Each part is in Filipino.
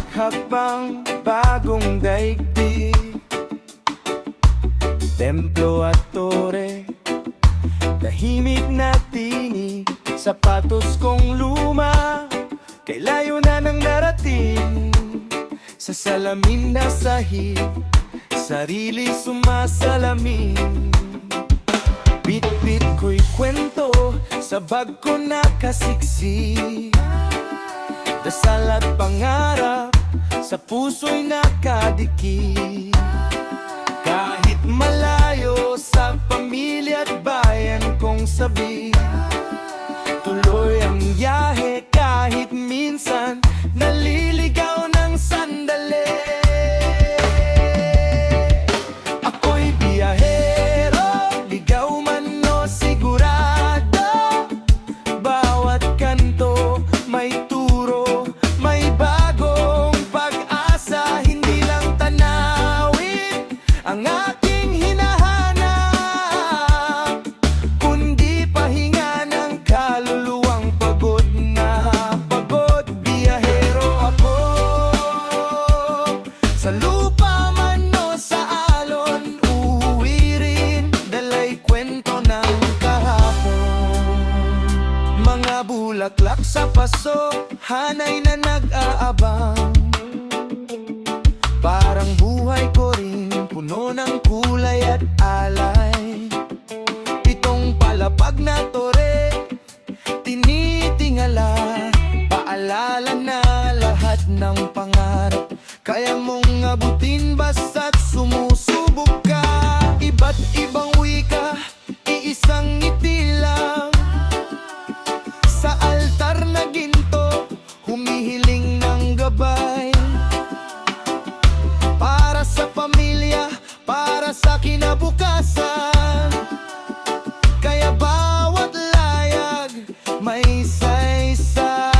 maghakbang bagong daigdig. Templo at tore, tahimik na tinig. Sapatos kong luma, kay layo na nang narating. Sa salamin na sahig, sarili sumasalamin. Bit-bit ko'y kwento, sa bag ko nakasiksik. Dasal at pangarap, sa puso'y nakadikit. Kahit malayo sa pamilya at bayan kong sabi, tuloy ang biyahe kahit minsan naliligaw ng sandali. Ako'y biyahero, ligaw man o sigurado. Bawat kanto may turo, may bagong pag-asa. Hindi lang tanawin ang aking hinahanap, kundi pahinga ng kaluluwang pagod na pagod. Biyahero ako, sa lupa man o sa alon, uuwi rin, dala'y kwento ng kahapon. Mga bulaklak sa paso, hanay na nag-aabang. Parang buhay ko rin, puno ng kulay at alay. Pitong palapag na tore, tinitingala. Paalala na lahat ng pangarap kaya mong abutin basta't sumusubok ka. Iba't ibang wika, iisang ngiti lang. Sa altar na ginto, humihiling ng gabay. Para sa pamilya, para sa kinabukasan. Kaya bawat layag may saysay.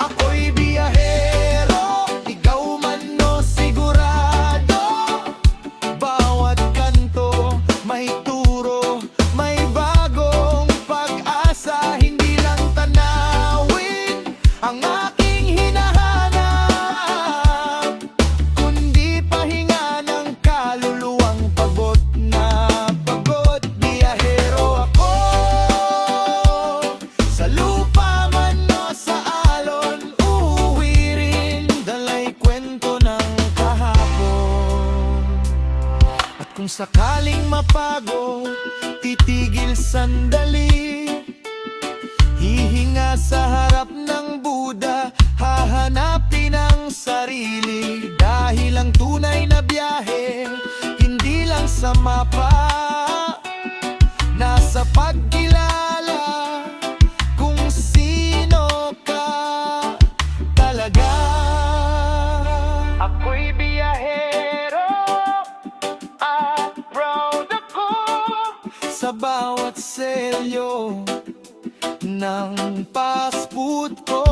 Ako'y biyahero, ikaw man o sigurado. Bawat kanto may turo, may bagong pag-asa. Hindi lang tanawin ang aking hinahanap, kundi pahinga ng kaluluwang pagod na pagod. Biyahero ako, sa lupa man o sa alon, uuwi rin, dala'y kwento ng kahapon. At kung sakaling mapagod, titigil sandali. Hihinga sa harap ng Buddha, hahanapin ang sarili. Dahil ang tunay na biyahe, hindi lang sa mapa, nasa pagkilala kung sino ka talaga. Ako'y biyahero at proud ako sa bawat selyo ng passport ko.